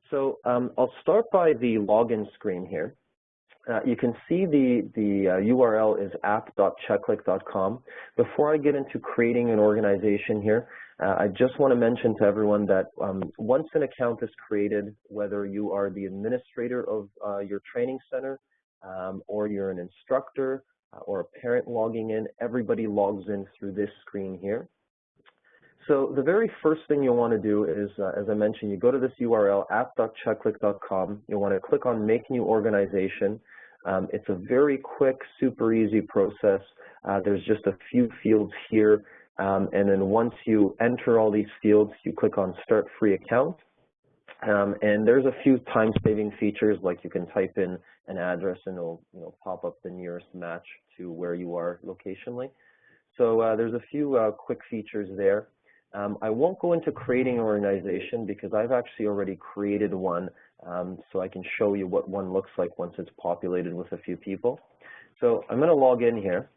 So I'll start by the login screen here. You can see the URL is app.checklick.com. Before I get into creating an organization here, I just want to mention to everyone that once an account is created, whether you are the administrator of your training center or you're an instructor or a parent logging in, everybody logs in through this screen here. So the very first thing you'll want to do is, as I mentioned, you go to this URL, app.checklick.com. You'll want to click on Make New Organization. It's a very quick, super easy process. There's just a few fields here, and then once you enter all these fields, you click on Start Free Account. And there's a few time-saving features, like you can type in an address and it'll pop up the nearest match to where you are locationally. So there's a few quick features there. I won't go into creating an organization because I've actually already created one, so I can show you what one looks like once it's populated with a few people. So I'm going to log in here,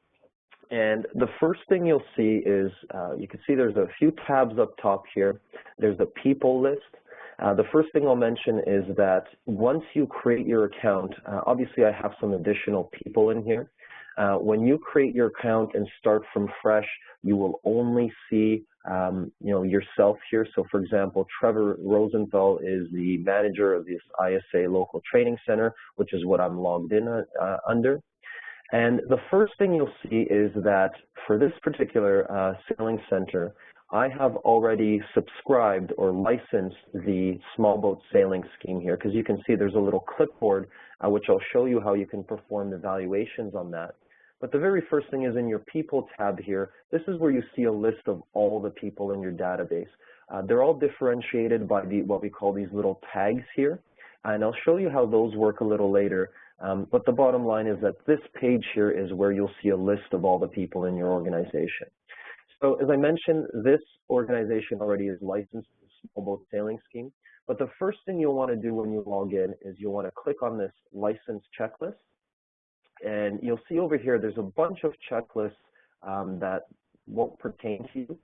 and the first thing you'll see is you can see there's a few tabs up top here. There's a people list. The first thing I'll mention is that once you create your account, obviously I have some additional people in here. When you create your account and start from fresh, you will only see yourself here. So for example, Trevor Rosenthal is the manager of this ISA local training center, which is what I'm logged in under. And the first thing you'll see is that for this particular sailing center, I have already subscribed or licensed the small boat sailing scheme here, because you can see there's a little clipboard which I'll show you how you can perform the evaluations on that. But the very first thing is in your people tab here. This is where you see a list of all the people in your database. They're all differentiated by what we call these little tags here, and I'll show you how those work a little later. But the bottom line is that this page here is where you'll see a list of all the people in your organization. So as I mentioned, this organization already is licensed to the small boat sailing scheme. But the first thing you'll want to do when you log in is you'll want to click on this license checklist. And you'll see over here there's a bunch of checklists that won't pertain to you.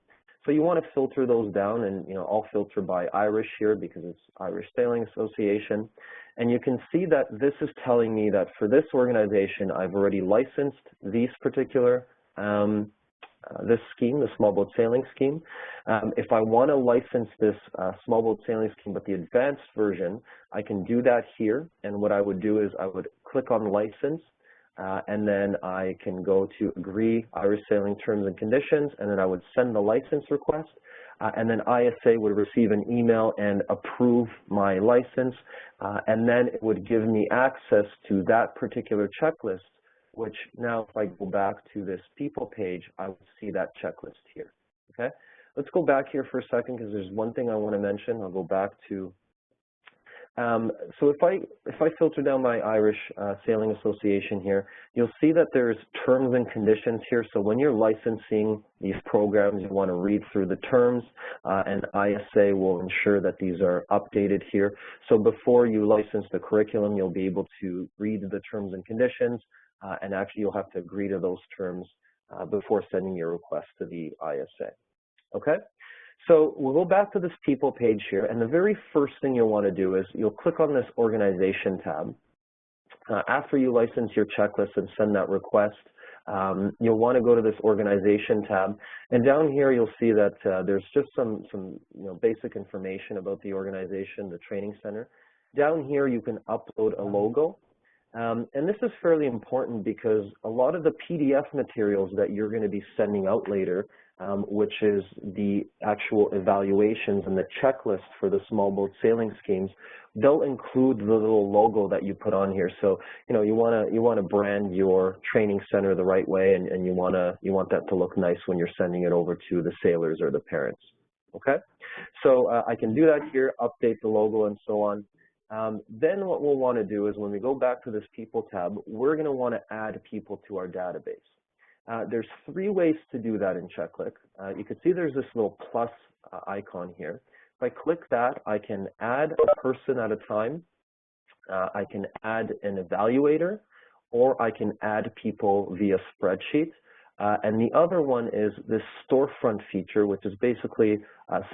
So you want to filter those down, and I'll filter by Irish here because it's Irish Sailing Association. And you can see that this is telling me that for this organization, I've already licensed these particular this scheme, the small boat sailing scheme. If I want to license this small boat sailing scheme, but the advanced version, I can do that here. And what I would do is I would click on license, and then I can go to agree Irish Sailing Terms and Conditions, and then I would send the license request, and then ISA would receive an email and approve my license, and then it would give me access to that particular checklist, which now if I go back to this people page, I would see that checklist here, okay? Let's go back here for a second because there's one thing I want to mention. I'll go back to, so if I filter down my Irish Sailing Association here, you'll see that there's terms and conditions here. So when you're licensing these programs, you want to read through the terms, and ISA will ensure that these are updated here. So before you license the curriculum, you'll be able to read the terms and conditions, and actually you'll have to agree to those terms before sending your request to the ISA, okay? So we'll go back to this people page here, and the very first thing you'll want to do is you'll click on this organization tab. After you license your checklist and send that request, you'll want to go to this organization tab, and down here you'll see that there's just some basic information about the organization, the training center. Down here you can upload a logo. And this is fairly important because a lot of the PDF materials that you're going to be sending out later, which is the actual evaluations and the checklist for the small boat sailing schemes, they'll include the little logo that you put on here. So, you want to brand your training center the right way, and you want that to look nice when you're sending it over to the sailors or the parents. Okay, so I can do that here, update the logo and so on. Then what we'll want to do is when we go back to this people tab, we're going to want to add people to our database. There's three ways to do that in Checklick. You can see there's this little plus icon here. If I click that, I can add a person at a time, I can add an evaluator, or I can add people via spreadsheet. And the other one is this storefront feature, which is basically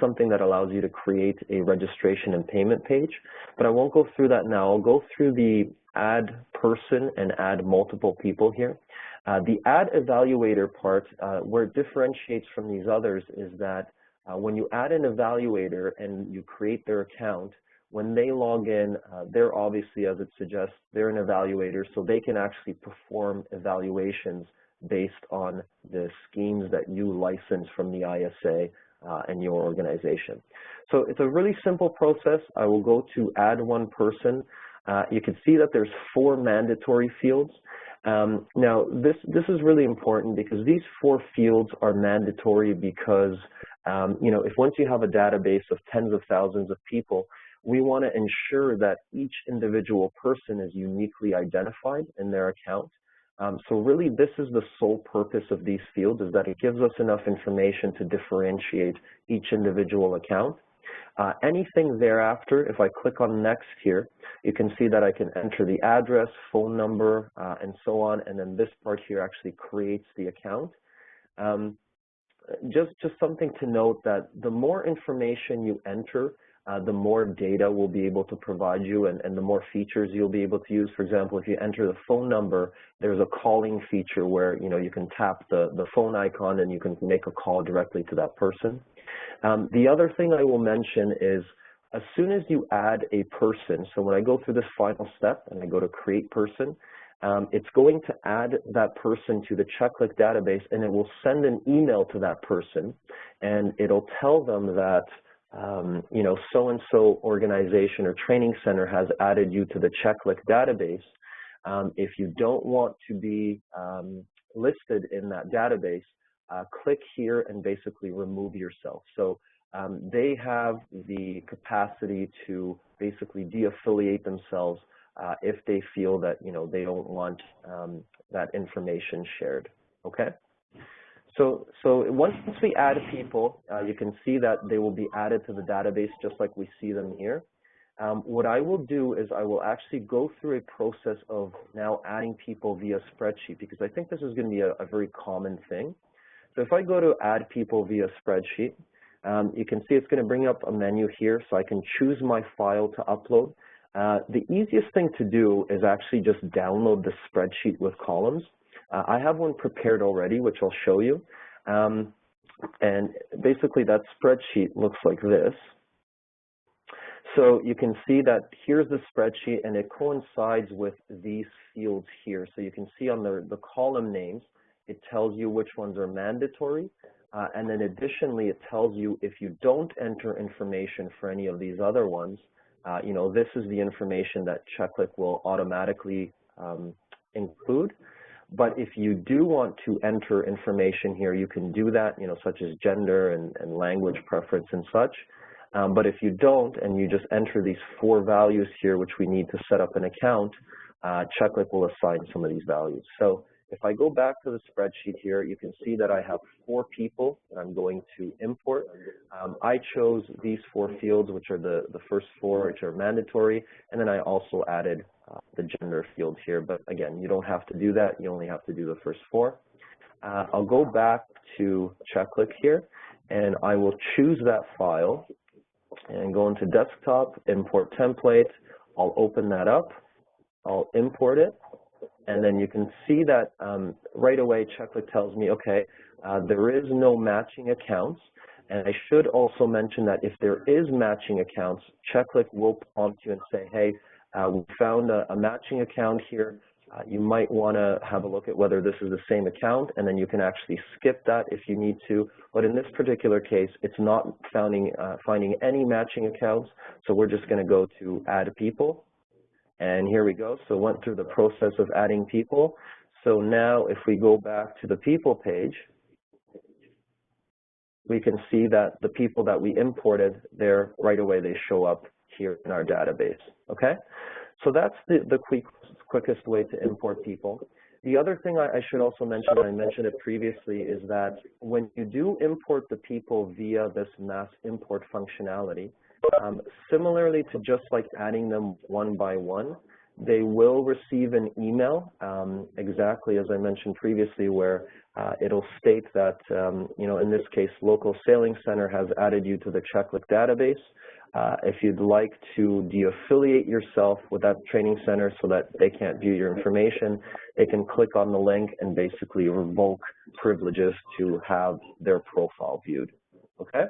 something that allows you to create a registration and payment page. But I won't go through that now. I'll go through the add person and add multiple people here. The add evaluator part, where it differentiates from these others, is that when you add an evaluator and you create their account, when they log in, they're obviously, as it suggests, they're an evaluator, so they can actually perform evaluations based on the schemes that you license from the ISA and your organization. So it's a really simple process. I will go to add one person. You can see that there's 4 mandatory fields. Now, this is really important because these 4 fields are mandatory because, you know, if once you have a database of tens of thousands of people, we want to ensure that each individual person is uniquely identified in their account. So really, this is the sole purpose of these fields, is that it gives us enough information to differentiate each individual account. Anything thereafter, if I click on next here, you can see that I can enter the address, phone number, and so on, and then this part here actually creates the account. Just something to note that the more information you enter, the more data we'll be able to provide you and the more features you'll be able to use. For example, if you enter the phone number, there's a calling feature where, you know, you can tap the phone icon and you can make a call directly to that person. The other thing I will mention is as soon as you add a person, so when I go through this final step and I go to create person, it's going to add that person to the Checklick database, and it will send an email to that person, and it'll tell them that you know, so-and-so organization or training center has added you to the Checklick database. If you don't want to be listed in that database, click here and basically remove yourself. So they have the capacity to basically de-affiliate themselves if they feel that, you know, they don't want that information shared, okay? So once we add people, you can see that they will be added to the database just like we see them here. What I will do is I will actually go through a process of now adding people via spreadsheet, because I think this is going to be a very common thing. So if I go to add people via spreadsheet, you can see it's going to bring up a menu here, so I can choose my file to upload. The easiest thing to do is actually just download the spreadsheet with columns. I have one prepared already, which I'll show you. And basically that spreadsheet looks like this. So you can see that here's the spreadsheet, and it coincides with these fields here. So you can see on the column names, it tells you which ones are mandatory. And then additionally, it tells you if you don't enter information for any of these other ones, you know, this is the information that Checklick will automatically include. But if you do want to enter information here, you can do that, you know, such as gender and language preference and such. But if you don't, and you just enter these 4 values here, which we need to set up an account, Checklick will assign some of these values. So if I go back to the spreadsheet here, you can see that I have 4 people that I'm going to import. I chose these 4 fields, which are the first 4, which are mandatory, and then I also added the gender field here. But again, you don't have to do that. You only have to do the first 4. I'll go back to Checklick here, and I will choose that file and go into desktop, import template. I'll open that up. I'll import it. And then you can see that right away Checklick tells me, okay, there is no matching accounts. And I should also mention that if there is matching accounts, Checklick will prompt you and say, hey, we found a matching account here. You might want to have a look at whether this is the same account, and then you can actually skip that if you need to. But in this particular case, it's not finding any matching accounts, so we're just going to go to add people. And here we go. So went through the process of adding people. So now if we go back to the people page, we can see that the people that we imported there right away, they show up here in our database, okay? So that's the quickest way to import people. The other thing I should also mention, and I mentioned it previously, is that when you do import the people via this mass import functionality, similarly to just like adding them one by one, they will receive an email, exactly as I mentioned previously, where it'll state that, in this case, local sailing center has added you to the Checklick database. If you'd like to de-affiliate yourself with that training center so that they can't view your information, they can click on the link and basically revoke privileges to have their profile viewed, okay?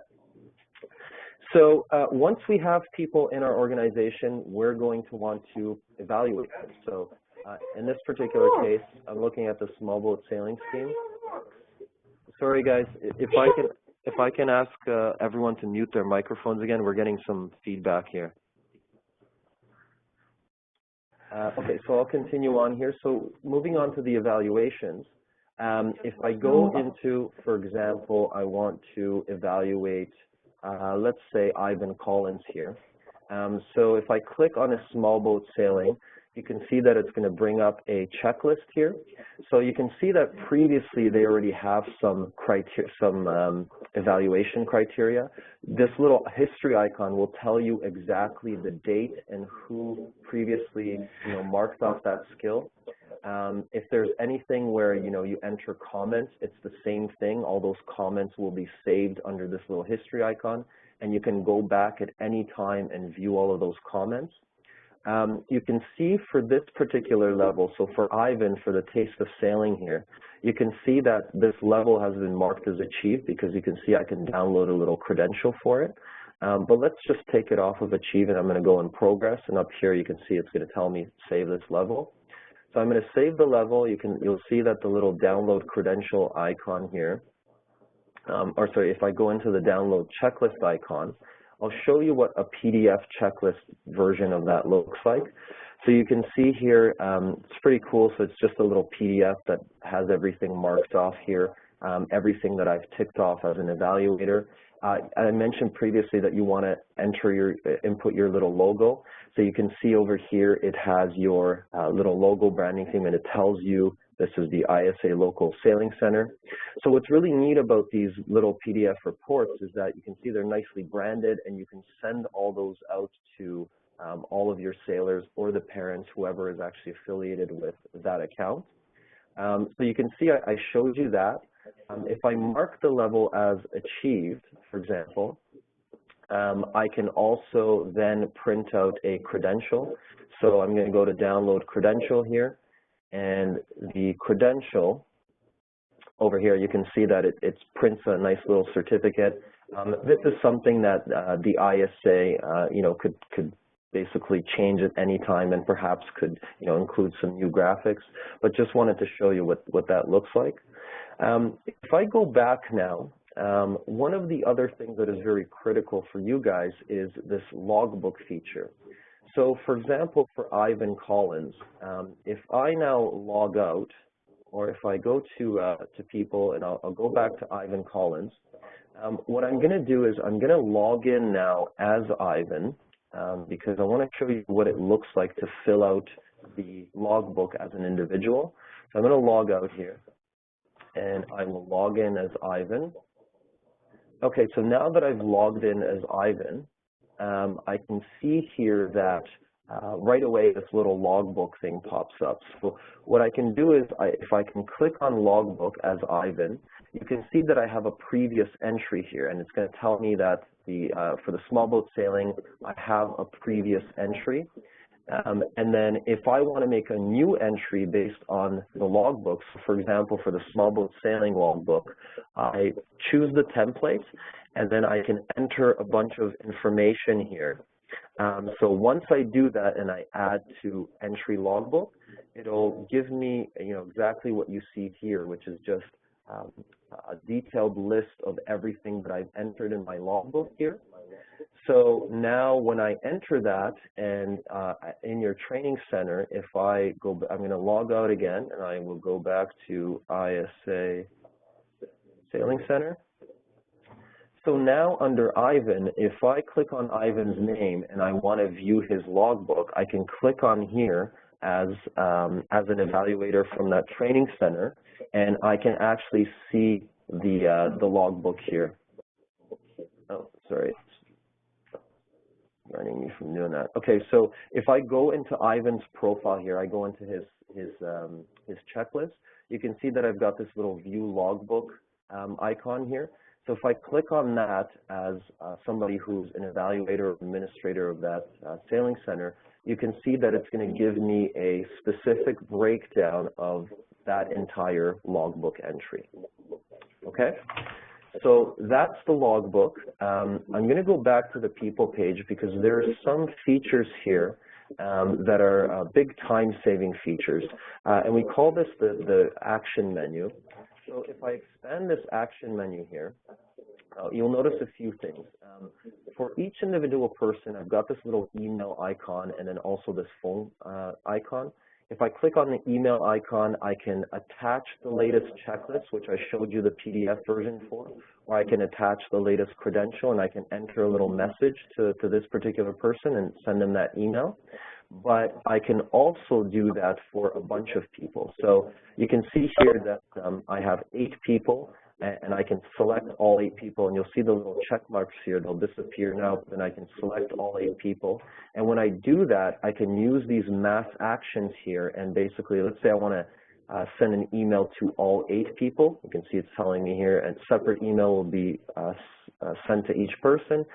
So once we have people in our organization, we're going to want to evaluate them. So in this particular case, I'm looking at the small boat sailing scheme. Sorry, guys, if I can ask everyone to mute their microphones again, we're getting some feedback here. Okay, so I'll continue on here. So moving on to the evaluations, if I go into, for example, I want to evaluate, let's say Ivan Collins here. So if I click on a small boat sailing, you can see that it's going to bring up a checklist here. So you can see that previously they already have some criteria, some evaluation criteria. This little history icon will tell you exactly the date and who previously, marked off that skill. If there's anything where, you enter comments, it's the same thing. All those comments will be saved under this little history icon, and you can go back at any time and view all of those comments. You can see for this particular level, so for Ivan, for the Taste of Sailing here, you can see that this level has been marked as achieved because you can see I can download a little credential for it. But let's just take it off of achieve, and I'm going to go in progress, and up here you can see it's going to tell me save this level. So I'm going to save the level. You'll see that the little download credential icon here, if I go into the download checklist icon, I'll show you what a PDF checklist version of that looks like. So you can see here, it's pretty cool. So it's just a little PDF that has everything marked off here, everything that I've ticked off as an evaluator. I mentioned previously that you want to input your little logo. So you can see over here, it has your little logo branding theme, and it tells you this is the ISA Local Sailing Center. So what's really neat about these little PDF reports is that you can see they're nicely branded, and you can send all those out to all of your sailors or the parents, whoever is actually affiliated with that account. So you can see I showed you that. If I mark the level as achieved, for example, I can also then print out a credential. So I'm going to go to download credential here, and the credential over here, you can see that it prints a nice little certificate. This is something that the ISA, could basically change at any time, and perhaps could, include some new graphics. But just wanted to show you what that looks like. If I go back now, one of the other things that is very critical for you guys is this logbook feature. So, for example, for Ivan Collins, if I now log out, or if I go to people, and I'll go back to Ivan Collins, what I'm going to do is I'm going to log in now as Ivan, because I want to show you what it looks like to fill out the logbook as an individual. So I'm going to log out here, and I will log in as Ivan. Okay, so now that I've logged in as Ivan, I can see here that right away this little logbook thing pops up. So what I can do is, if I can click on logbook as Ivan, you can see that I have a previous entry here, and it's going to tell me that for the small boat sailing, I have a previous entry. And then if I want to make a new entry based on the logbook, so for example, for the small boat sailing logbook, I choose the template, and then I can enter a bunch of information here. So once I do that and I add to entry logbook, it'll give me, exactly what you see here, which is just a detailed list of everything that I've entered in my logbook here. So now when I enter that, and in your training center, if I go, I'm going to log out again, and I will go back to ISA Sailing Center. So now under Ivan, if I click on Ivan's name and I want to view his logbook, I can click on here as an evaluator from that training center, and I can actually see the logbook here. Oh, sorry. Learning me from doing that. Okay, so if I go into Ivan's profile here, I go into his checklist, you can see that I've got this little view logbook icon here. So if I click on that as somebody who's an evaluator or administrator of that sailing center, you can see that it's going to give me a specific breakdown of that entire logbook entry. Okay? So that's the logbook. I'm going to go back to the people page because there are some features here that are big time-saving features, and we call this the action menu. So if I expand this action menu here, you'll notice a few things. For each individual person, I've got this little email icon and then also this phone icon. If I click on the email icon, I can attach the latest checklist, which I showed you the PDF version for, or I can attach the latest credential and I can enter a little message to this particular person and send them that email. But I can also do that for a bunch of people. So you can see here that I have 8 people, and I can select all 8 people, and you'll see the little check marks here. They'll disappear now, then I can select all 8 people. And when I do that, I can use these mass actions here, and basically, let's say I want to send an email to all 8 people. You can see it's telling me here, and separate email will be sent to each person.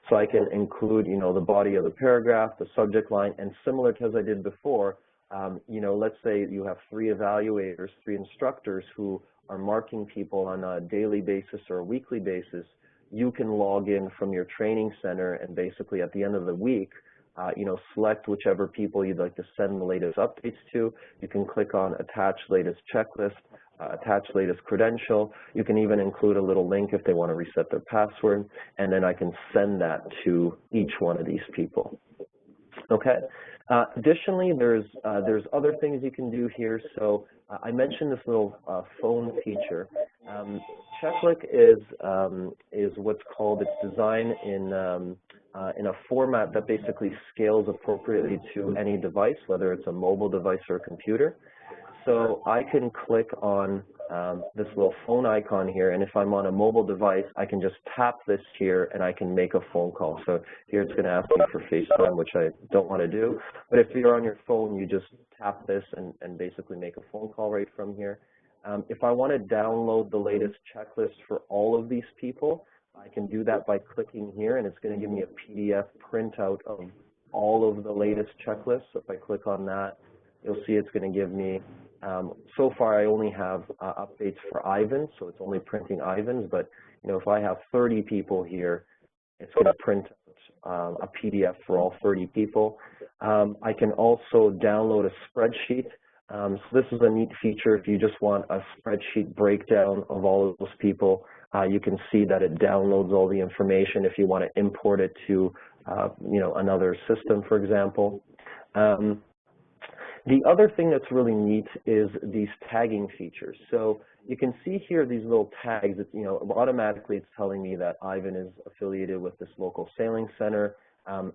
So I can include, you know, the body of the paragraph, the subject line, and similar to as I did before, you know, let's say you have 3 evaluators, 3 instructors who are marking people on a daily basis or a weekly basis. You can log in from your training center and basically at the end of the week, you know, select whichever people you'd like to send the latest updates to. You can click on attach latest checklist, attach latest credential. You can even include a little link if they want to reset their password, and then I can send that to each one of these people. Okay. Additionally, there's other things you can do here. So I mentioned this little phone feature. Checklick is what's called, it's designed in a format that basically scales appropriately to any device, whether it's a mobile device or a computer. So I can click on this little phone icon here, and if I'm on a mobile device, I can just tap this here and I can make a phone call. So here it's going to ask me for FaceTime, which I don't want to do. But if you're on your phone, you just tap this and basically make a phone call right from here. If I want to download the latest checklist for all of these people, I can do that by clicking here, and it's going to give me a PDF printout of all of the latest checklists. So if I click on that, you'll see it's going to give me, so far I only have updates for Ivan, so it's only printing Ivan's, but you know, if I have 30 people here, it's going to print out a PDF for all 30 people. I can also download a spreadsheet. So this is a neat feature. If you just want a spreadsheet breakdown of all of those people, you can see that it downloads all the information if you want to import it to you know, another system, for example. The other thing that's really neat is these tagging features. So you can see here these little tags that, you know, automatically it's telling me that Ivan is affiliated with this local sailing center.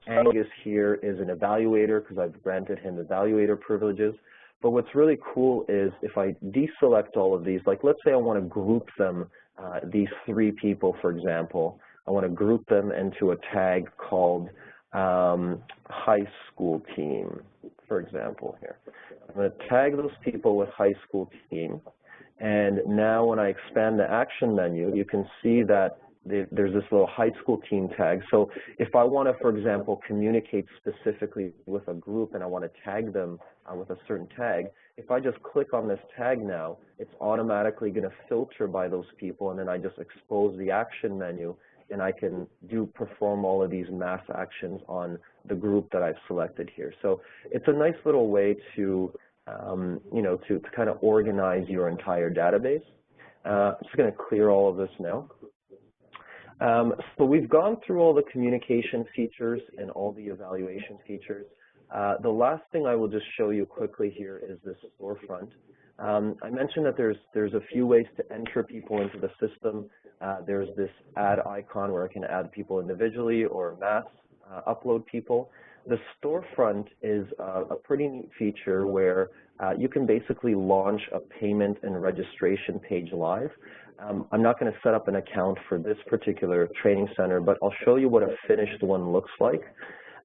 Angus here is an evaluator because I've granted him evaluator privileges. But what's really cool is if I deselect all of these, like let's say I want to group them, these 3 people, for example, I want to group them into a tag called high school team, for example here. I'm going to tag those people with high school team, and now when I expand the action menu, you can see that there's this little high school team tag. So if I want to, for example, communicate specifically with a group and I want to tag them with a certain tag, if I just click on this tag now, it's automatically going to filter by those people, and then I just expose the action menu, and I can perform all of these mass actions on the group that I've selected here. So it's a nice little way to, you know, to kind of organize your entire database. I'm just going to clear all of this now. So we've gone through all the communication features and all the evaluation features. The last thing I will just show you quickly here is this storefront. I mentioned that there's a few ways to enter people into the system. There's this add icon where I can add people individually or mass upload people. The storefront is a pretty neat feature where you can basically launch a payment and registration page live. I'm not going to set up an account for this particular training center, but I'll show you what a finished one looks like.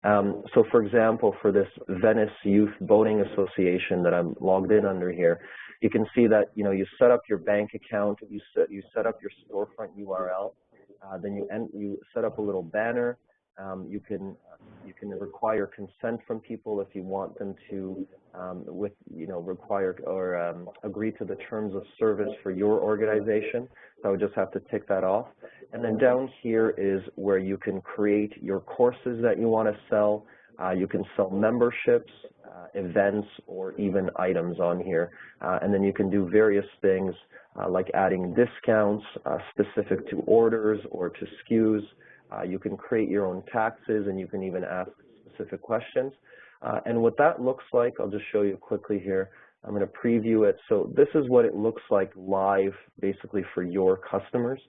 So for example, for this Venice Youth Boating Association that I'm logged in under here, you can see that, you set up your bank account, you set up your storefront URL, then you set up a little banner. You can require consent from people if you want them to require or agree to the terms of service for your organization. So I would just have to tick that off. And then down here is where you can create your courses that you want to sell. You can sell memberships, events, or even items on here. And then you can do various things like adding discounts specific to orders or to SKUs. You can create your own taxes, and you can even ask specific questions. And what that looks like, I'll just show you quickly here. I'm going to preview it. So this is what it looks like live, basically, for your customers.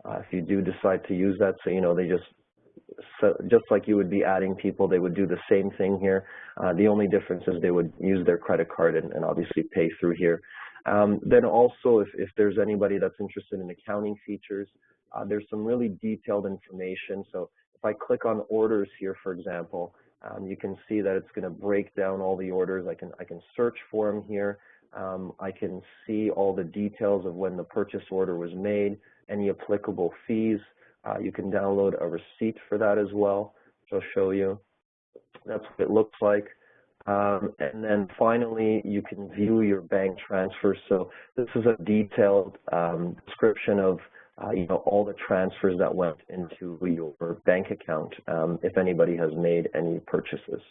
If you do decide to use that, so, they just like you would be adding people, they would do the same thing here. The only difference is they would use their credit card and obviously pay through here. Then also, if there's anybody that's interested in accounting features, there's some really detailed information. So if I click on orders here, for example, you can see that it's going to break down all the orders. I can search for them here. I can see all the details of when the purchase order was made, any applicable fees. You can download a receipt for that as well, which I'll show you. That's what it looks like. And then finally, you can view your bank transfers. So this is a detailed description of all the transfers that went into your bank account if anybody has made any purchases.